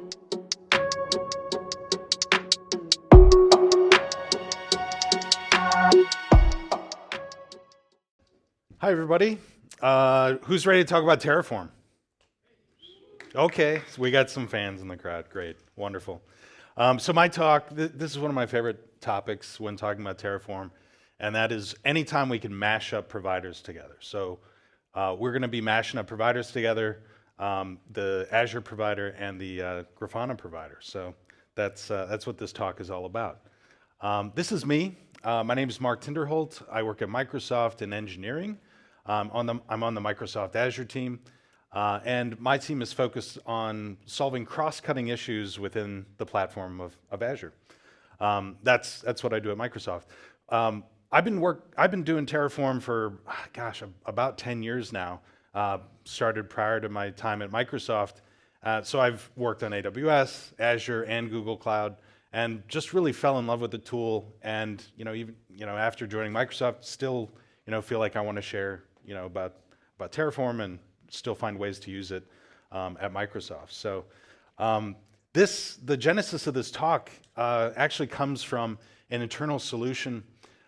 Hi, everybody. Who's ready to talk about Terraform? Okay, so we got some fans in the crowd. Great, wonderful. So my talk, this is one of my favorite topics when talking about Terraform, and that is anytime we can mash up providers together. So we're going to be mashing up providers together, the Azure provider and the Grafana provider. So that's what this talk is all about. This is me. My name is Mark Tinderholt. I work at Microsoft in engineering. I'm on the Microsoft Azure team, and my team is focused on solving cross-cutting issues within the platform of Azure. That's what I do at Microsoft. I've been doing Terraform for, about 10 years now. Started prior to my time at Microsoft. So I've worked on AWS, Azure, and Google Cloud, and just really fell in love with the tool. And even after joining Microsoft, still feel like I want to share about Terraform and still find ways to use it at Microsoft. So the genesis of this talk actually comes from an internal solution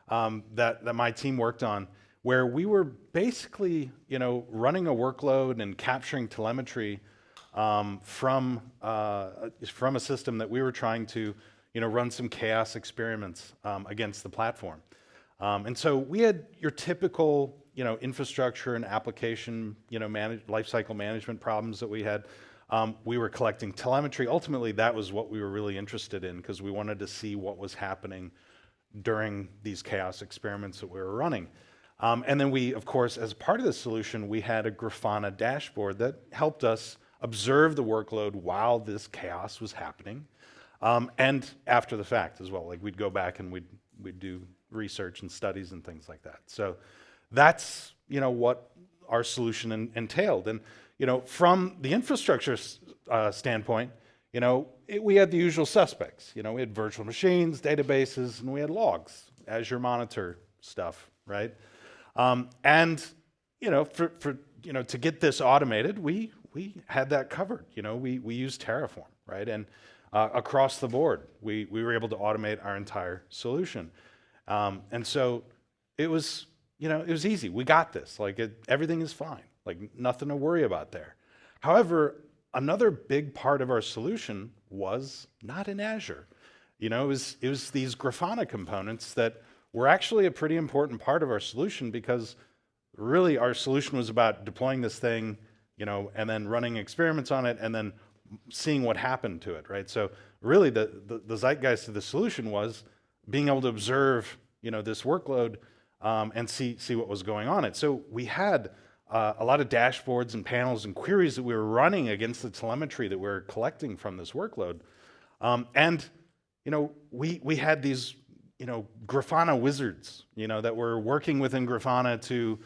that my team worked on, where we were basically running a workload and capturing telemetry from a system that we were trying to run some chaos experiments against the platform. And so we had your typical infrastructure and application lifecycle management problems that we had. We were collecting telemetry. Ultimately, that was what we were really interested in, because we wanted to see what was happening during these chaos experiments that we were running. And then we, of course, as part of the solution, we had a Grafana dashboard that helped us observe the workload while this chaos was happening, and after the fact as well. Like, we'd go back and we'd do research and studies and things like that. So that's what our solution entailed. And from the infrastructure standpoint, we had the usual suspects. We had virtual machines, databases, and we had logs, Azure Monitor stuff, right? And to get this automated, we had that covered. We used Terraform, right? And across the board, we were able to automate our entire solution. And so it was easy. We got this. Everything is fine. Nothing to worry about there. However, another big part of our solution was not in Azure. It was these Grafana components that were actually a pretty important part of our solution, because really our solution was about deploying this thing, and then running experiments on it, and then seeing what happened to it, right? So really the zeitgeist of the solution was being able to observe, this workload and see what was going on it. So we had a lot of dashboards and panels and queries that we were running against the telemetry that we were collecting from this workload. And we had these Grafana wizards that were working within Grafana to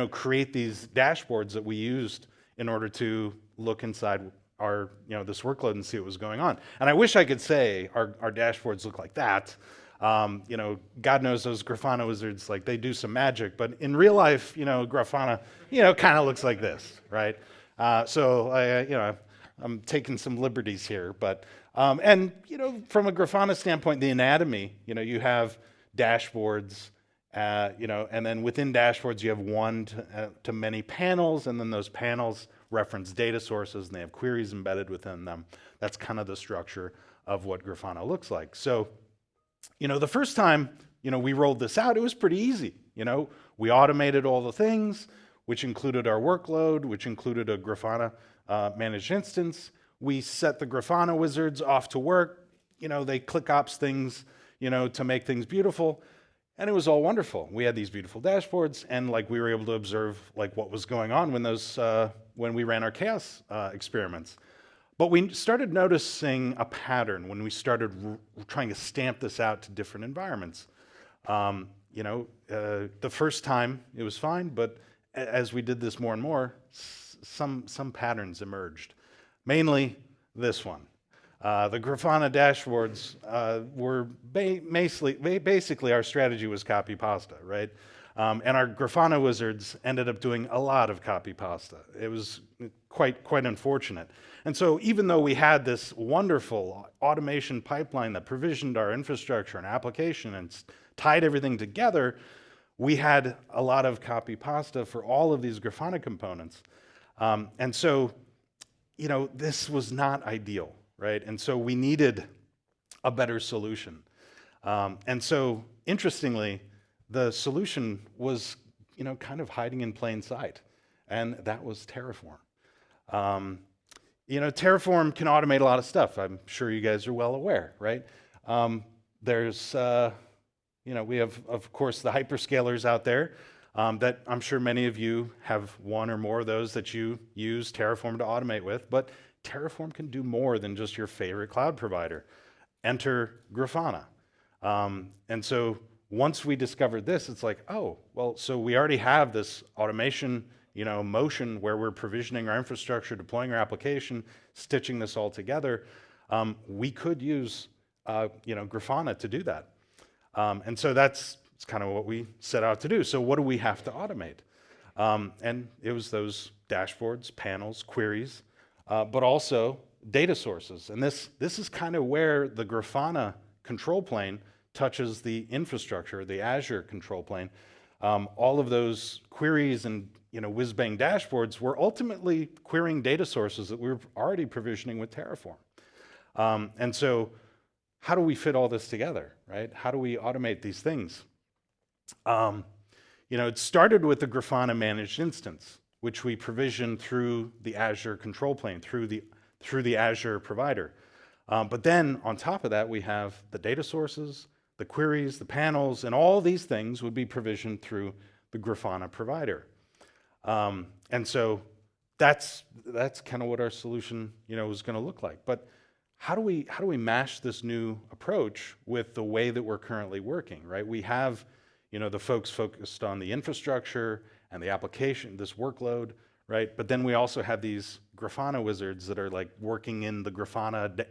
create these dashboards that we used in order to look inside our this workload and see what was going on. And I wish I could say our dashboards look like that. God knows those Grafana wizards, they do some magic, but in real life, Grafana, kind of looks like this, right? So I'm taking some liberties here, but, and, from a Grafana standpoint, the anatomy, you have dashboards, and then within dashboards, you have one to many panels, and then those panels reference data sources, and they have queries embedded within them. That's kind of the structure of what Grafana looks like. So, the first time, we rolled this out, it was pretty easy. We automated all the things, which included our workload, which included a Grafana managed instance. We set the Grafana wizards off to work. They click ops things, to make things beautiful. And it was all wonderful. We had these beautiful dashboards, and we were able to observe what was going on when we ran our chaos experiments. But we started noticing a pattern when we started trying to stamp this out to different environments. The first time it was fine, but as we did this more and more, some patterns emerged. Mainly this one. The Grafana dashboards were basically our strategy was copy pasta, right? And our Grafana wizards ended up doing a lot of copy pasta. It was quite unfortunate. And so even though we had this wonderful automation pipeline that provisioned our infrastructure and application and tied everything together, we had a lot of copy pasta for all of these Grafana components. And so, this was not ideal, right? And so we needed a better solution. And so, interestingly, the solution was, kind of hiding in plain sight, and that was Terraform. Terraform can automate a lot of stuff. I'm sure you guys are well aware, right? There's, we have, of course, the hyperscalers out there that I'm sure many of you have one or more of those that you use Terraform to automate with, but Terraform can do more than just your favorite cloud provider. Enter Grafana. And so once we discovered this, it's like, oh, well, so we already have this automation, motion where we're provisioning our infrastructure, deploying our application, stitching this all together. We could use, Grafana to do that. And so it's kind of what we set out to do. So what do we have to automate? And it was those dashboards, panels, queries, but also data sources. And this is kind of where the Grafana control plane touches the infrastructure, the Azure control plane. All of those queries and whiz-bang dashboards were ultimately querying data sources that we were already provisioning with Terraform. And so how do we fit all this together, right? How do we automate these things? It started with the Grafana managed instance, which we provisioned through the Azure control plane, through the Azure provider. But then on top of that, we have the data sources, the queries, the panels, and all these things would be provisioned through the Grafana provider. And so that's kind of what our solution, was going to look like. But how do we mash this new approach with the way that we're currently working, right? We have, the folks focused on the infrastructure and the application, this workload, right? But then we also have these Grafana wizards that are like working in the Grafana,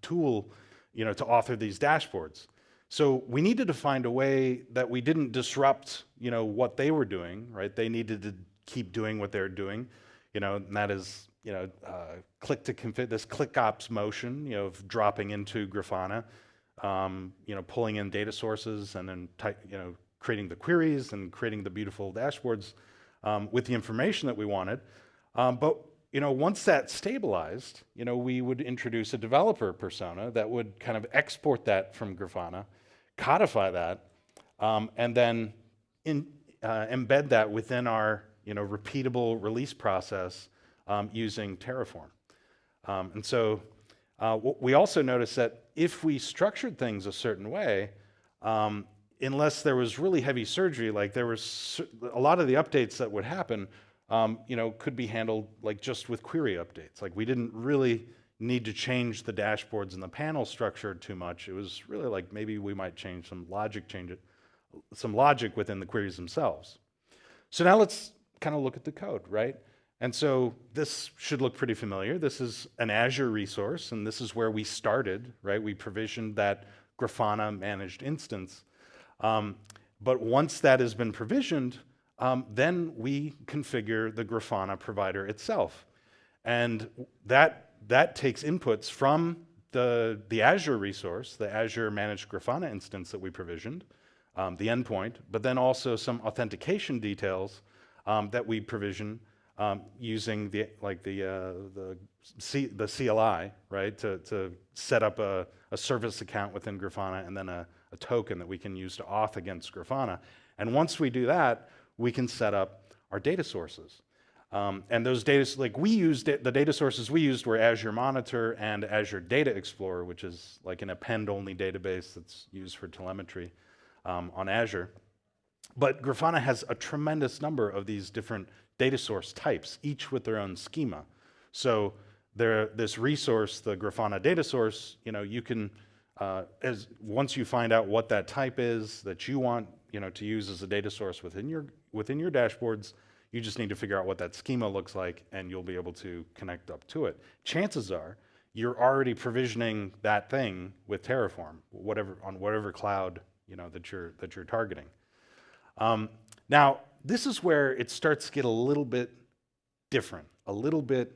tool, to author these dashboards. So we needed to find a way that we didn't disrupt, what they were doing, right? They needed to keep doing what they're doing, and that is, click to config, this click ops motion, of dropping into Grafana, pulling in data sources and then creating the queries and creating the beautiful dashboards with the information that we wanted. But once that stabilized, we would introduce a developer persona that would kind of export that from Grafana, codify that, and then embed that within our repeatable release process using Terraform. And so we also noticed that if we structured things a certain way, unless there was really heavy surgery, like there was a lot of the updates that would happen, could be handled like just with query updates. Like we didn't really need to change the dashboards and the panel structure too much. It was really like maybe we might change some logic within the queries themselves. So now let's kind of look at the code, right? And so this should look pretty familiar. This is an Azure resource, and this is where we started, right? We provisioned that Grafana managed instance. But once that has been provisioned, then we configure the Grafana provider itself. And that takes inputs from the Azure resource, the Azure managed Grafana instance that we provisioned, the endpoint, but then also some authentication details that we provision using the CLI, right, to set up a service account within Grafana and then a token that we can use to auth against Grafana. And once we do that, we can set up our data sources. And those data, like we used the data sources we used were Azure Monitor and Azure Data Explorer, which is like an append-only database that's used for telemetry on Azure. But Grafana has a tremendous number of these different data source types, each with their own schema. So this resource, the Grafana data source, you can, once you find out what that type is that you want, to use as a data source within your dashboards, you just need to figure out what that schema looks like, and you'll be able to connect up to it. Chances are you're already provisioning that thing with Terraform, on whatever cloud that you're targeting. Now, this is where it starts to get a little bit different, a little bit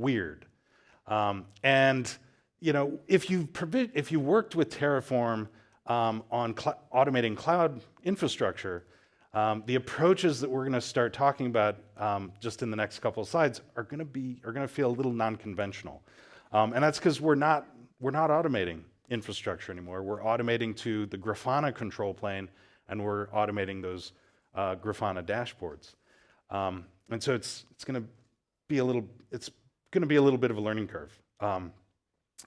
weird. And if you worked with Terraform on automating cloud infrastructure, the approaches that we're going to start talking about just in the next couple of slides are going to feel a little non-conventional, and that's because we're not automating infrastructure anymore. We're automating to the Grafana control plane, and we're automating those Grafana dashboards. And so it's going to be a little bit of a learning curve.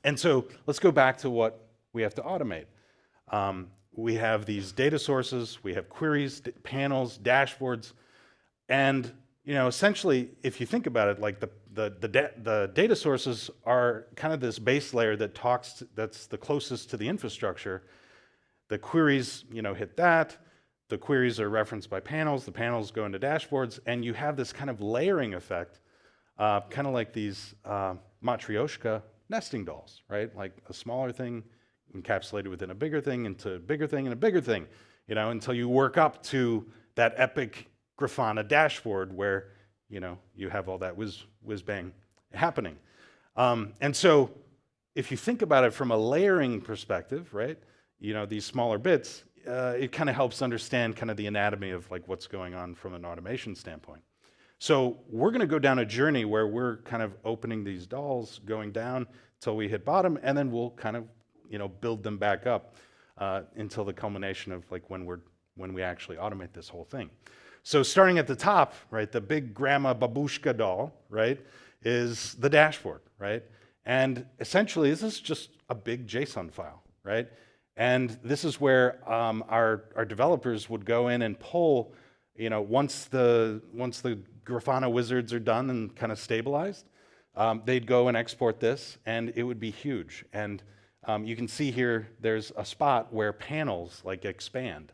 And so let's go back to what we have to automate. We have these data sources, we have queries, panels, dashboards, and essentially, if you think about it, like the data sources are kind of this base layer that's the closest to the infrastructure. The queries, hit that. The queries are referenced by panels. The panels go into dashboards, and you have this kind of layering effect, kind of like these matryoshka nesting dolls, right? Like a smaller thing encapsulated within a bigger thing, into a bigger thing, and a bigger thing, until you work up to that epic Grafana dashboard where, you have all that whiz-bang happening. And so if you think about it from a layering perspective, right, these smaller bits, it kind of helps understand kind of the anatomy of like what's going on from an automation standpoint. So we're going to go down a journey where we're kind of opening these dolls, going down until we hit bottom, and then we'll kind of build them back up until the culmination of like when we actually automate this whole thing. So starting at the top, right, the big grandma babushka doll, right, is the dashboard, right? And essentially, this is just a big JSON file, right? And this is where our developers would go in and pull, once the Grafana wizards are done and kind of stabilized, they'd go and export this, and it would be huge. And you can see here, there's a spot where panels like expand.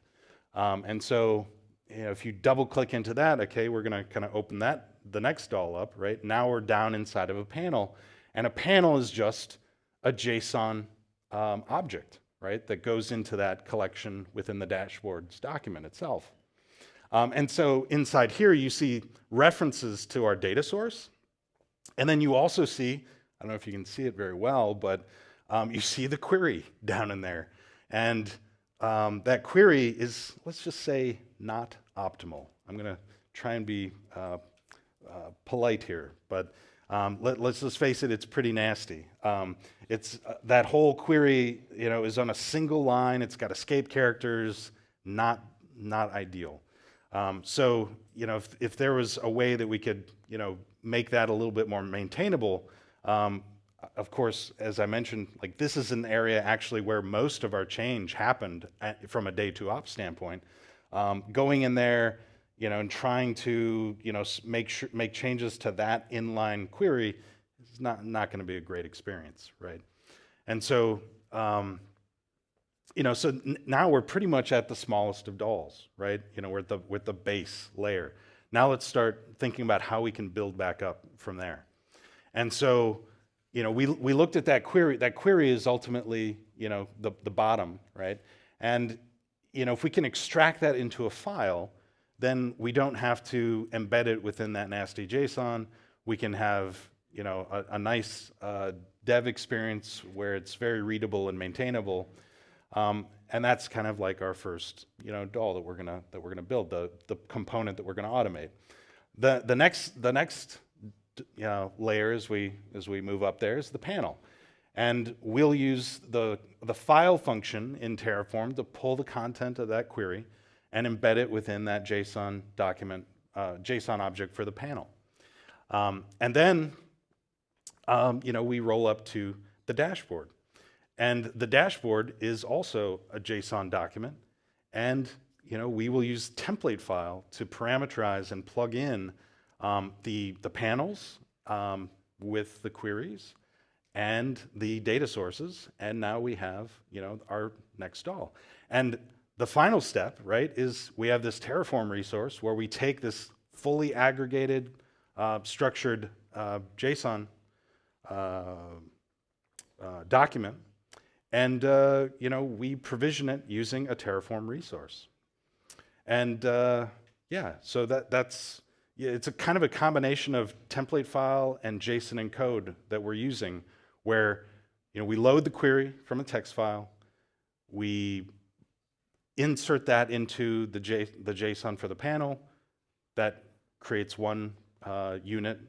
And so, if you double click into that, okay, we're going to kind of open the next doll up, right? Now we're down inside of a panel, and a panel is just a JSON object, right, that goes into that collection within the dashboard's document itself. And so inside here, you see references to our data source, and then you also see, I don't know if you can see it very well, but you see the query down in there. And that query is, let's just say, not optimal. I'm going to try and be polite here, but let's just face it, it's pretty nasty. It's that whole query, is on a single line. It's got escape characters, not ideal. So, if there was a way that we could, make that a little bit more maintainable, of course, as I mentioned, like this is an area actually where most of our change happened from a day two ops standpoint. Going in there, and trying to, make changes to that inline query is not going to be a great experience, right? And so, now we're pretty much at the smallest of dolls, right? We're with the base layer. Now let's start thinking about how we can build back up from there. And so, we looked at that query. That query is ultimately, the bottom, right? And, if we can extract that into a file, then we don't have to embed it within that nasty JSON. We can have, a nice dev experience where it's very readable and maintainable. And that's kind of like our first, doll that we're gonna build, the component that we're gonna automate. The next layer as we move up there is the panel. And we'll use the file function in Terraform to pull the content of that query and embed it within that JSON document, JSON object for the panel. And then, we roll up to the dashboard. And the dashboard is also a JSON document. And, we will use template file to parameterize and plug in the panels with the queries and the data sources, and now we have, our next doll. And the final step, right, is we have this Terraform resource where we take this fully aggregated, structured JSON document, and we provision it using a Terraform resource. And yeah, so that's yeah, it's a kind of a combination of template file and JSON encode that we're using, where we load the query from a text file, we insert that into the JSON for the panel, that creates one unit,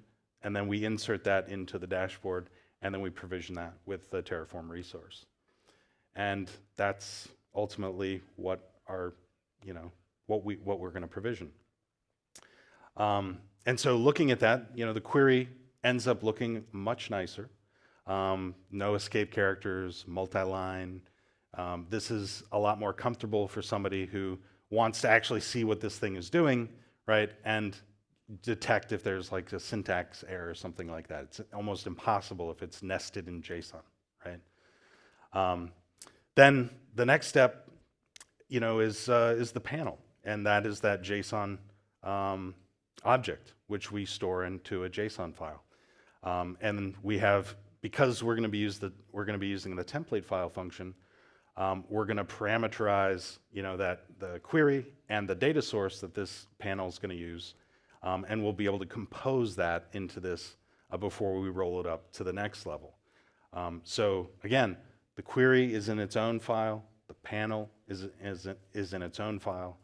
and then we insert that into the dashboard, and then we provision that with the Terraform resource. And that's ultimately what our, what we're going to provision. And so looking at that, the query ends up looking much nicer. No escape characters, multi-line. This is a lot more comfortable for somebody who wants to actually see what this thing is doing, right? And detect if there's like a syntax error or something like that. It's almost impossible if it's nested in JSON, right? Then the next step, is the panel, and that is that JSON object, which we store into a JSON file. And we have, because we're going to be using the template file function, we're going to parameterize, that the query and the data source that this panel is going to use, and we'll be able to compose that into this before we roll it up to the next level. So again, the query is in its own file, the panel is in its own file,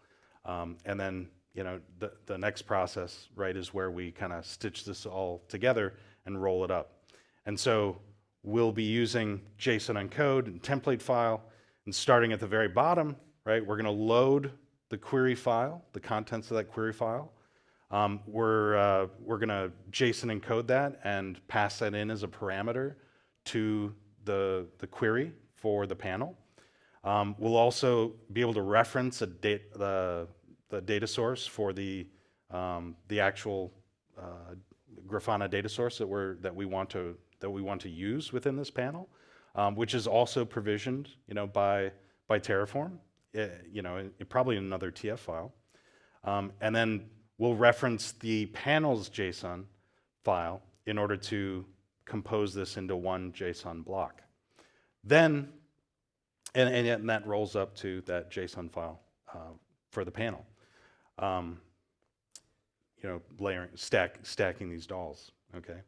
and then the next process, right, is where we kind of stitch this all together and roll it up. And so we'll be using JSON encode and template file, and starting at the very bottom, right, we're going to load the query file, the contents of that query file. We're going to JSON encode that and pass that in as a parameter to the query for the panel. We'll also be able to reference the data source for the actual Grafana data source that we want to use within this panel, which is also provisioned, by Terraform, probably in another TF file, and then we'll reference the panel's JSON file in order to compose this into one JSON block. Then, and that rolls up to that JSON file for the panel. Stacking these dolls. Okay,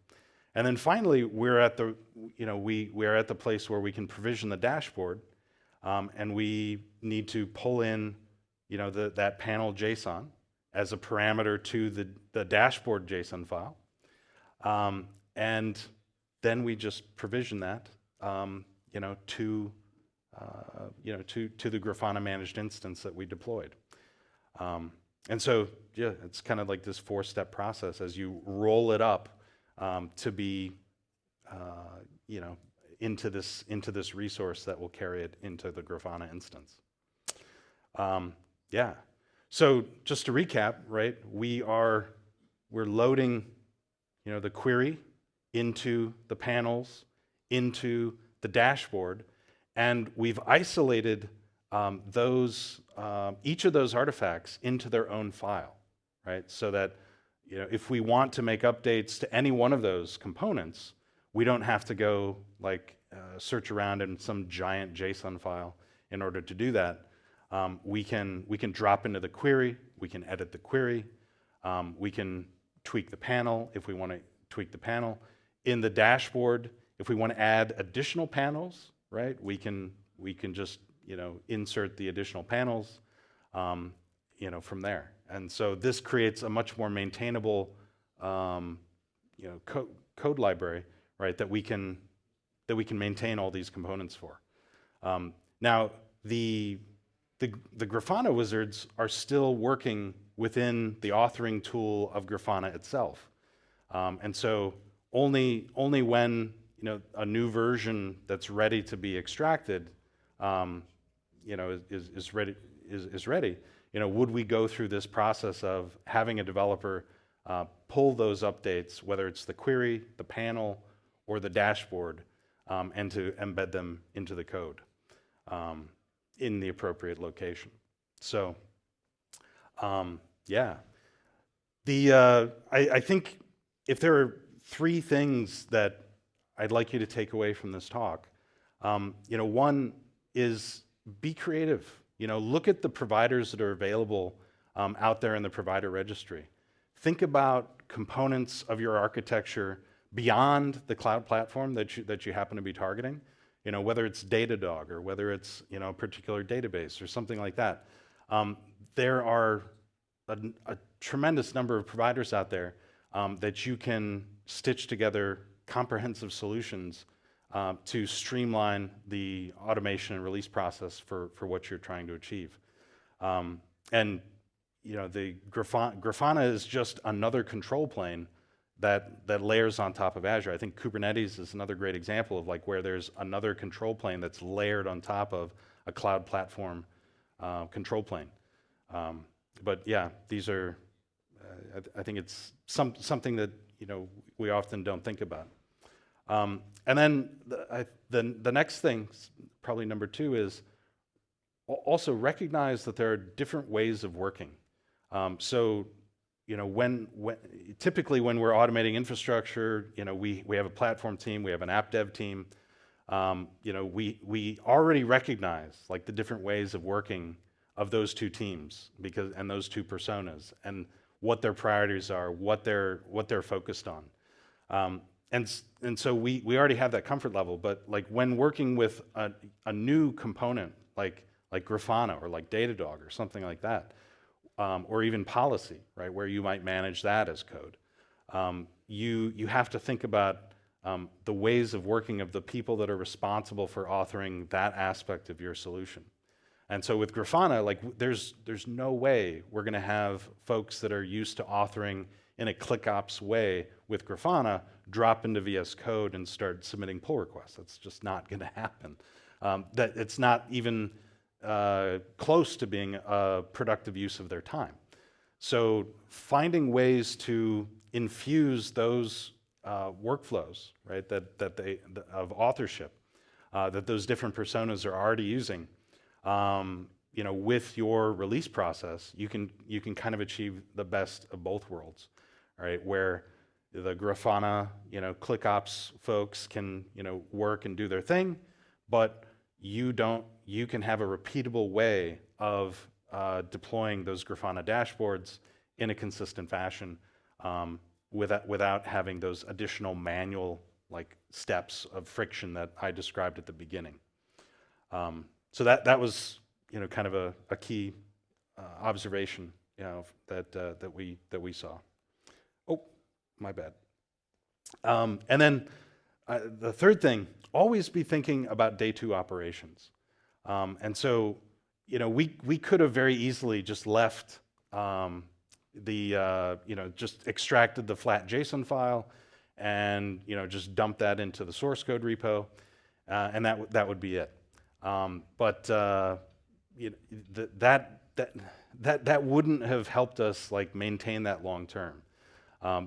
and then finally we're at the we are at the place where we can provision the dashboard, and we need to pull in that panel JSON as a parameter to the dashboard JSON file, and then we just provision that to the Grafana managed instance that we deployed. And so, yeah, it's kind of like this 4-step process as you roll it up to be, into this resource that will carry it into the Grafana instance. Yeah. So just to recap, right? We're loading, the query into the panels, into the dashboard, and we've isolated each of those artifacts into their own file, right? So that if we want to make updates to any one of those components, we don't have to go search around in some giant JSON file in order to do that. We can drop into the query, we can edit the query, we can tweak the panel if we want to tweak the panel. In the dashboard, if we want to add additional panels, right, we can just insert the additional panels, from there. And so this creates a much more maintainable, code library, right, that we can maintain all these components for. Now, the Grafana wizards are still working within the authoring tool of Grafana itself, and so only when a new version that's ready to be extracted, is ready, would we go through this process of having a developer pull those updates, whether it's the query, the panel, or the dashboard, and to embed them into the code in the appropriate location. So, yeah. I think if there are 3 things that I'd like you to take away from this talk, one is be creative. Look at the providers that are available out there in the provider registry. think about components of your architecture beyond the cloud platform that you happen to be targeting. You know, whether it's Datadog or whether it's, you know, a particular database or something like that. There are a tremendous number of providers out there that you can stitch together comprehensive solutions to streamline the automation and release process for what you're trying to achieve. And you know, the Grafana is just another control plane that layers on top of Azure. I think Kubernetes is another great example of like where there's another control plane that's layered on top of a cloud platform control plane. But yeah, these are, I think it's something that, you know, we often don't think about. And then the next thing, probably number 2, is also recognize that there are different ways of working. So, you know, typically when we're automating infrastructure, you know, we have a platform team, we have an app dev team. You know, we already recognize like the different ways of working of those two teams and those two personas and what their priorities are, what they're focused on. And so we already have that comfort level, but like when working with a new component like Grafana or like Datadog or something like that, or even policy, right, where you might manage that as code, you have to think about the ways of working of the people that are responsible for authoring that aspect of your solution. And so with Grafana, like there's no way we're going to have folks that are used to authoring in a ClickOps way with Grafana drop into VS Code and start submitting pull requests. That's just not going to happen. That it's not even close to being a productive use of their time. So finding ways to infuse those workflows, right, of authorship that those different personas are already using. You know, with your release process, you can kind of achieve the best of both worlds, right? Where the Grafana, you know, ClickOps folks can, you know, work and do their thing, but you can have a repeatable way of deploying those Grafana dashboards in a consistent fashion without having those additional manual like steps of friction that I described at the beginning. So that was, you know, kind of a key observation, you know, that we saw. Oh, my bad. And then the third thing, always be thinking about day 2 operations. And so, you know, we could have very easily just left you know, just extracted the flat JSON file and, you know, just dumped that into the source code repo, and that would be it. But you know, that wouldn't have helped us like maintain that long term,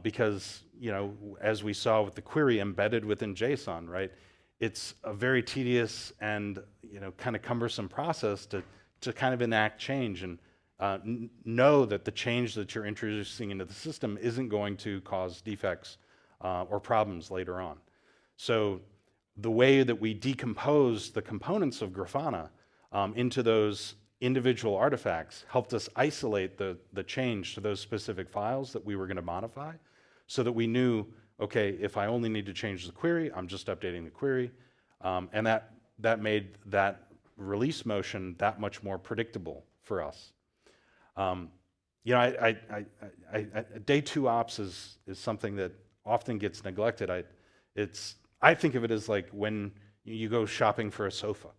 because, you know, as we saw with the query embedded within JSON, right, it's a very tedious and, you know, kind of cumbersome process to kind of enact change and know that the change that you're introducing into the system isn't going to cause defects or problems later on. So the way that we decompose the components of Grafana into those individual artifacts helped us isolate the change to those specific files that we were going to modify, so that we knew, okay, if I only need to change the query, I'm just updating the query, and that made that release motion that much more predictable for us. You know, day 2 ops is something that often gets neglected. I think of it as like when you go shopping for a sofa,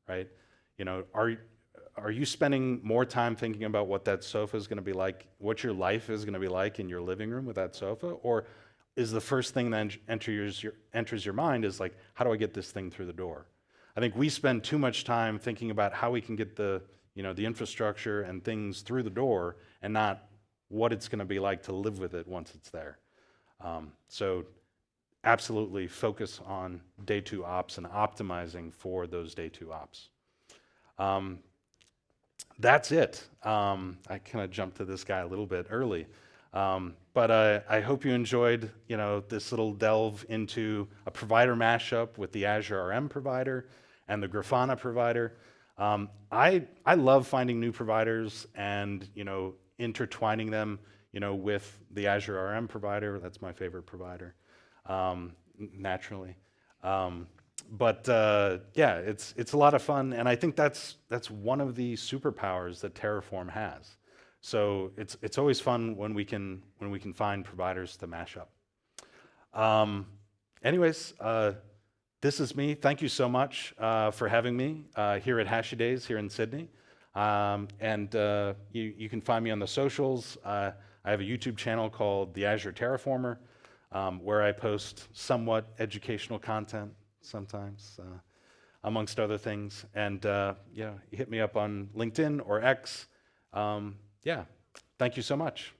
right? You know, are you spending more time thinking about what that sofa is going to be like, what your life is going to be like in your living room with that sofa? Or is the first thing that enters your mind is like, how do I get this thing through the door? I think we spend too much time thinking about how we can get the infrastructure and things through the door, and not what it's going to be like to live with it once it's there. So absolutely focus on day 2 ops and optimizing for those day 2 ops. That's it. I kind of jumped to this guy a little bit early, but I hope you enjoyed, you know, this little delve into a provider mashup with the Azure RM provider and the Grafana provider. I love finding new providers and, you know, intertwining them with the Azure RM provider. That's my favorite provider, naturally. Yeah, it's a lot of fun, and I think that's one of the superpowers that Terraform has. So it's always fun when we can find providers to mash up. Anyways, this is me. Thank you so much for having me here at HashiDays here in Sydney. You can find me on the socials. I have a YouTube channel called the Azure Terraformer, where I post somewhat educational content sometimes, amongst other things. And yeah, hit me up on LinkedIn or X. Yeah, thank you so much.